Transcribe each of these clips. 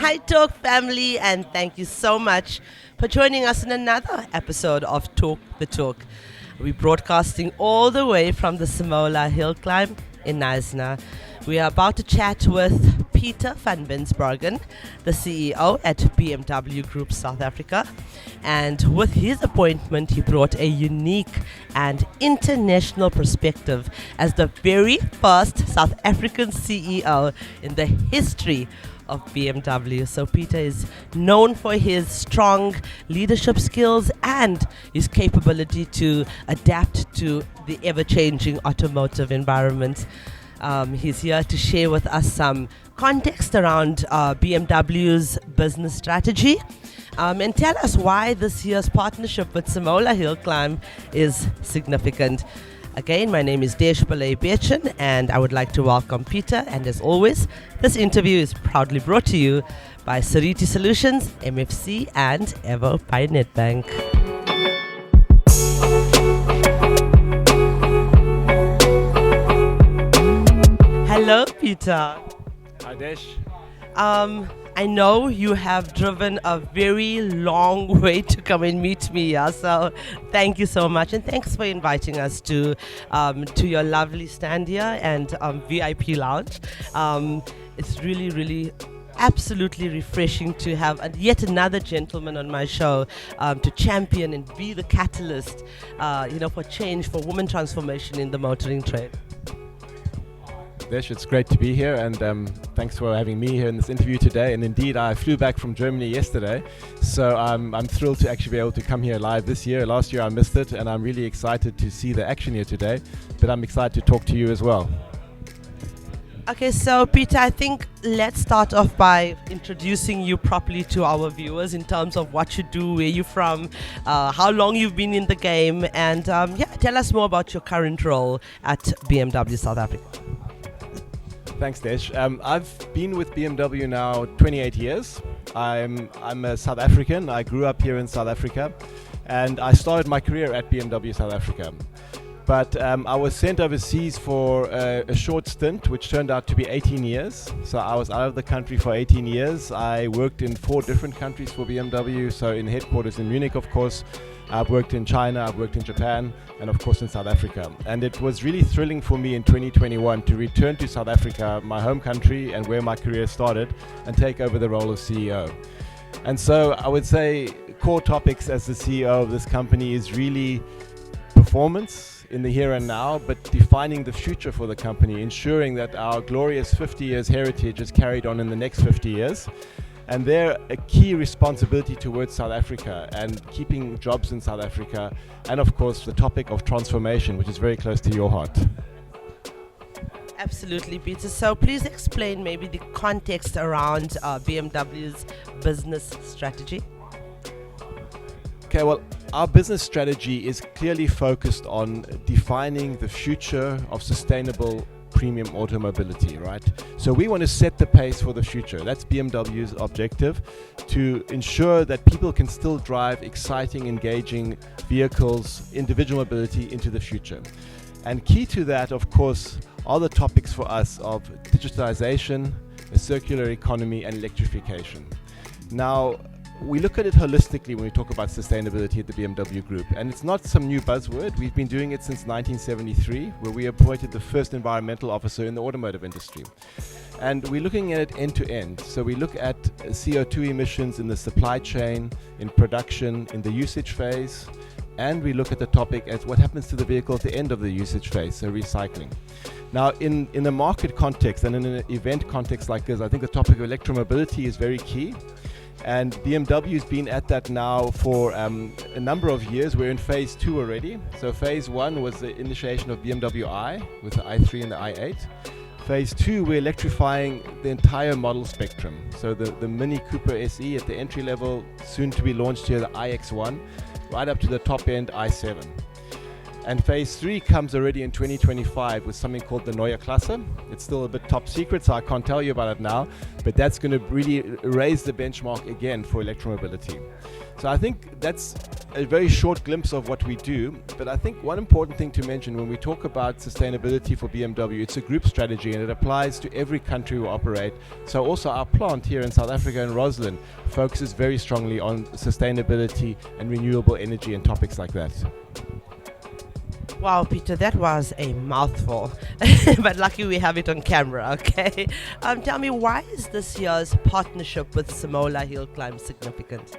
Hi Talk family, and thank you so much for joining us in another episode of Talk the Talk. We're broadcasting all the way from the Simola Hill Climb in Knysna. We are about to chat with Peter van Binsbergen, the CEO at BMW Group South Africa. And with his appointment, he brought a unique and international perspective as the very first South African CEO in the history of BMW. So Peter is known for his strong leadership skills and his capability to adapt to the ever-changing automotive environment. He's here to share with us some context around BMW's business strategy and tell us why this year's partnership with Simola Hill Climb is significant. Again, my name is 𝐤𝐥𝐞𝐬𝐬, and I would like to welcome Peter. And as always, this interview is proudly brought to you by Security Solutions, MFC, and Avo by Nedbank. Hello, Peter. Hi, Desh. I know you have driven a very long way to come and meet me here, so thank you so much, and thanks for inviting us to your lovely stand here and VIP lounge. It's really absolutely refreshing to have yet another gentleman on my show to champion and be the catalyst, for change, for women transformation in the motoring trade. Desh, it's great to be here, and thanks for having me here in this interview today. And indeed, I flew back from Germany yesterday, so I'm thrilled to actually be able to come here live this year. Last year I missed it, and I'm really excited to see the action here today, but I'm excited to talk to you as well. Okay, so Peter, I think let's start off by introducing you properly to our viewers in terms of what you do, where you're from, how long you've been in the game, and tell us more about your current role at BMW South Africa. Thanks, Desh. I've been with BMW now 28 years. I'm a South African. I grew up here in South Africa, and I started my career at BMW South Africa. But I was sent overseas for a short stint, which turned out to be 18 years. So I was out of the country for 18 years. I worked in 4 different countries for BMW. So in headquarters in Munich, of course. I've worked in China, I've worked in Japan, and of course in South Africa. And it was really thrilling for me in 2021 to return to South Africa, my home country and where my career started, and take over the role of CEO. And so I would say core topics as the CEO of this company is really performance in the here and now, but defining the future for the company, ensuring that our glorious 50 years heritage is carried on in the next 50 years. And they're a key responsibility towards South Africa and keeping jobs in South Africa. And of course, the topic of transformation, which is very close to your heart. Absolutely, Peter. So please explain maybe the context around BMW's business strategy. Okay, well, our business strategy is clearly focused on defining the future of sustainable premium automobility, right? So we want to set the pace for the future. That's BMW's objective, to ensure that people can still drive exciting, engaging vehicles, individual mobility into the future. And key to that, of course, are the topics for us of digitalization, a circular economy, and electrification. Now, we look at it holistically when we talk about sustainability at the BMW Group, and it's not some new buzzword. We've been doing it since 1973, where we appointed the first environmental officer in the automotive industry. And we're looking at it end to end. So we look at CO2 emissions in the supply chain, in production, in the usage phase, and we look at the topic as what happens to the vehicle at the end of the usage phase, so recycling. Now, in a market context and in an event context like this, I think the topic of electromobility is very key. And BMW has been at that now for a number of years. We're in phase 2 already. So phase 1 was the initiation of BMW i with the i3 and the i8. Phase 2, we're electrifying the entire model spectrum. So the Mini Cooper SE at the entry level, soon to be launched here, the iX1, right up to the top end i7. And phase 3 comes already in 2025 with something called the 𝐬𝐴. It's still a bit top secret, so I can't tell you about it now, but that's going to really raise the benchmark again for electromobility. So I think that's a very short glimpse of what we do, but I think one important thing to mention when we talk about sustainability for BMW, it's a group strategy and it applies to every country we operate. So also our plant here in South Africa in Roslyn focuses very strongly on sustainability and renewable energy and topics like that. Wow, Peter, that was a mouthful, but lucky we have it on camera, okay? Tell me, why is this year's partnership with Simola Hill Climb significant?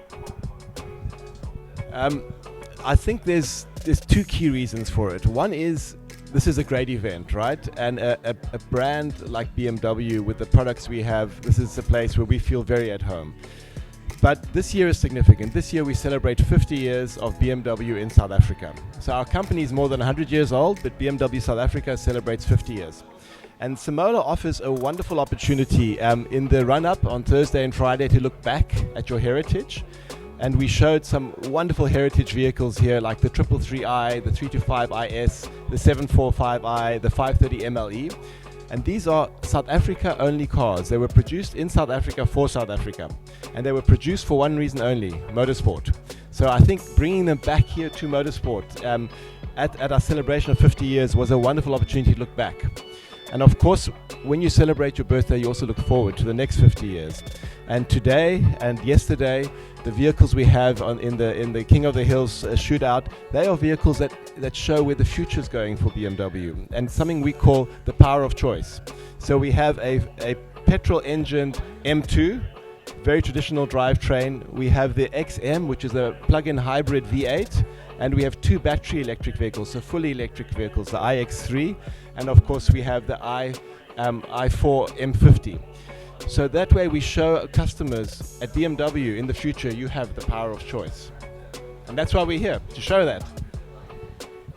I think there's two key reasons for it. One is this is a great event, right? And a brand like BMW with the products we have, this is a place where we feel very at home. But this year is significant. This year we celebrate 50 years of BMW in South Africa. So our company is more than 100 years old, but BMW South Africa celebrates 50 years. And Simola offers a wonderful opportunity in the run-up on Thursday and Friday to look back at your heritage. And we showed some wonderful heritage vehicles here, like the 333i, the 325IS, the 745i, the 530 MLE. And these are South Africa only cars. They were produced in South Africa for South Africa. And they were produced for one reason only, motorsport. So I think bringing them back here to motorsport at our celebration of 50 years was a wonderful opportunity to look back. And of course, when you celebrate your birthday, you also look forward to the next 50 years. And today and yesterday, the vehicles we have in the King of the Hills shootout, they are vehicles that show where the future is going for BMW, and something we call the power of choice. So we have a petrol-engined M2, very traditional drivetrain. We have the XM, which is a plug-in hybrid V8, and we have two battery electric vehicles, so fully electric vehicles, the iX3, and of course we have the i4 M50. So that way we show customers at BMW in the future you have the power of choice. And that's why we're here, to show that.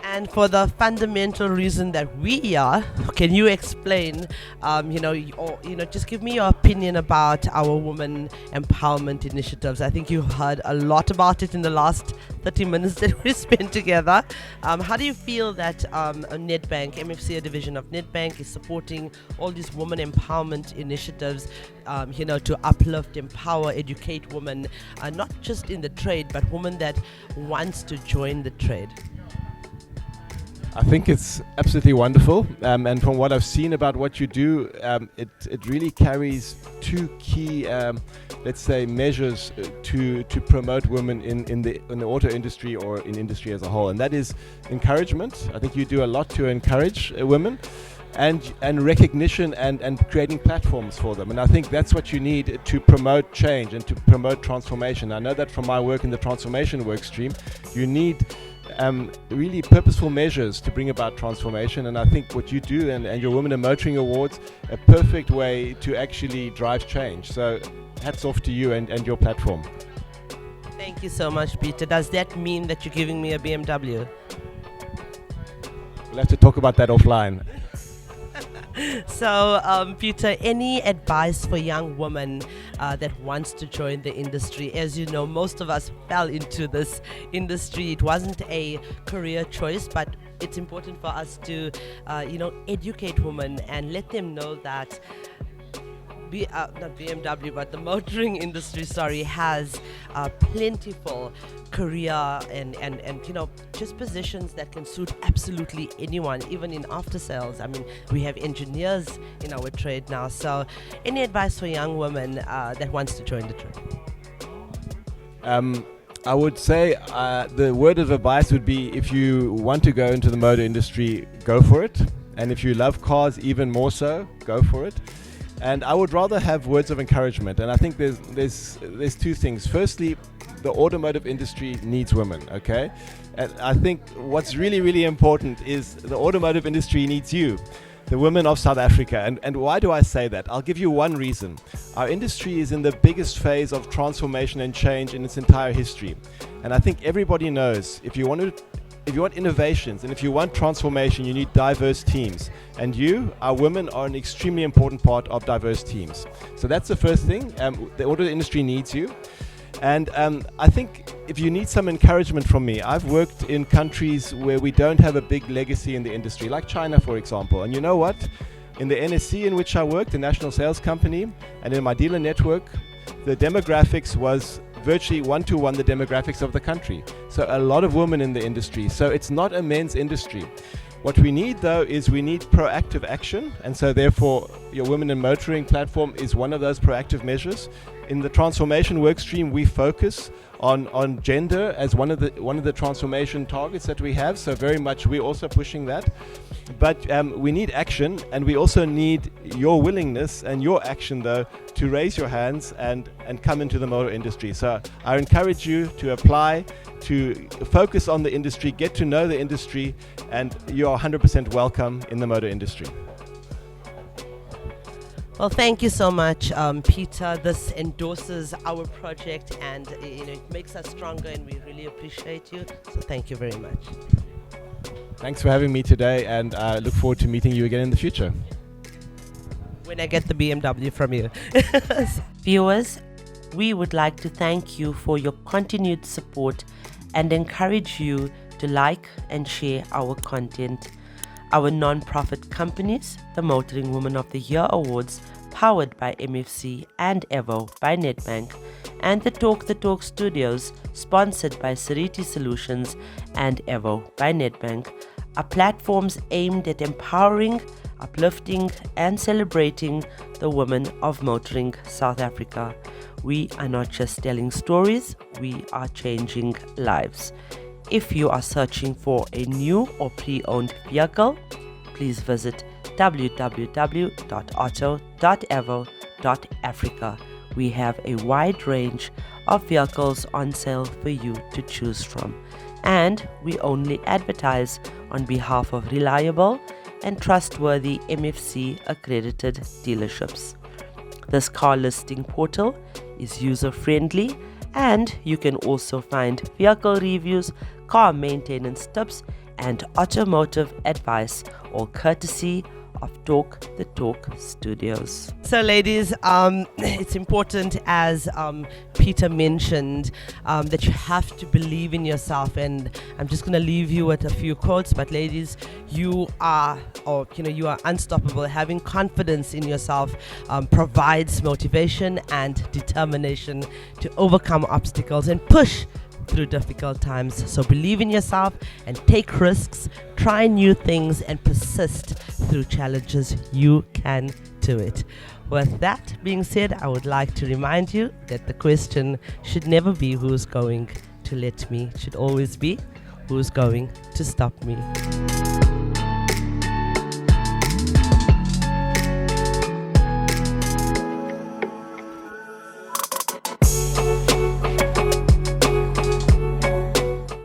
And for the fundamental reason that we are, can you explain, just give me your opinion about our women empowerment initiatives. I think you heard a lot about it in the last 30 minutes that we spent together. How do you feel that Nedbank, MFC, a division of Nedbank, is supporting all these women empowerment initiatives, to uplift, empower, educate women, not just in the trade, but women that wants to join the trade? I think it's absolutely wonderful, and from what I've seen about what you do, it really carries two key, let's say, measures to promote women in the auto industry or in industry as a whole, and that is encouragement. I think you do a lot to encourage women, and recognition and creating platforms for them. And I think that's what you need to promote change and to promote transformation. I know that from my work in the transformation work stream, you need really purposeful measures to bring about transformation, and I think what you do and your Women in Motoring Awards, a perfect way to actually drive change. So hats off to you and your platform. Thank you so much, Peter. Does that mean that you're giving me a BMW? We'll have to talk about that offline. So, Peter, any advice for young women that wants to join the industry? As you know, most of us fell into this industry. It wasn't a career choice, but it's important for us to, educate women and let them know that not BMW, but the motoring industry, has plentiful career and just positions that can suit absolutely anyone, even in after sales. I mean, we have engineers in our trade now. So any advice for young women that wants to join the trade? I would say the word of advice would be, if you want to go into the motor industry, go for it. And if you love cars, even more so, go for it. And I would rather have words of encouragement. And I think there's two things. Firstly, the automotive industry needs women, okay? And I think what's really, really important is the automotive industry needs you, the women of South Africa. And why do I say that? I'll give you one reason. Our industry is in the biggest phase of transformation and change in its entire history. And I think everybody knows if you want innovations and if you want transformation, you need diverse teams. And our women, are an extremely important part of diverse teams. So that's the first thing. The auto industry needs you. And I think if you need some encouragement from me, I've worked in countries where we don't have a big legacy in the industry, like China, for example. And you know what? In the NSC in which I worked, the National Sales Company, and in my dealer network, the demographics was virtually one-to-one the demographics of the country. So a lot of women in the industry. So it's not a men's industry. What we need, though, is we need proactive action, and so therefore your Women in Motoring platform is one of those proactive measures. In the transformation workstream, we focus on gender as one of the transformation targets that we have. So very much we're also pushing that. But we need action, and we also need your willingness and your action, though, to raise your hands and come into the motor industry. So I encourage you to apply, to focus on the industry, get to know the industry, and you are 100% welcome in the motor industry. Well, thank you so much, Peter. This endorses our project, and it makes us stronger, and we really appreciate you. So thank you very much. Thanks for having me today, and I look forward to meeting you again in the future. When I get the BMW from you. Viewers, we would like to thank you for your continued support and encourage you to like and share our content. Our non-profit companies, the Motoring Woman of the Year Awards, powered by MFC and 𝐬𝐻𝐿 by Nedbank, and the 𝐿 Studios, sponsored by Seriti Solutions and 𝐬𝐻𝐿 by Nedbank, are platforms aimed at empowering, uplifting and celebrating the women of motoring South Africa. We are not just telling stories, we are changing lives. If you are searching for a new or pre-owned vehicle, please visit www.auto.avo.africa. We have a wide range of vehicles on sale for you to choose from, and we only advertise on behalf of reliable and trustworthy MFC accredited dealerships. This car listing portal is user-friendly, and you can also find vehicle reviews, car maintenance tips, and automotive advice, all courtesy of 𝐿 the Talk Studios. So ladies, it's important, as Peter mentioned, that you have to believe in yourself, and I'm just going to leave you with a few quotes. But ladies, you are unstoppable. Having confidence in yourself provides motivation and determination to overcome obstacles and push through difficult times. So believe in yourself and take risks, try new things, and persist through challenges. You can do it. With that being said, I would like to remind you that the question should never be who's going to let me. It should always be who's going to stop me.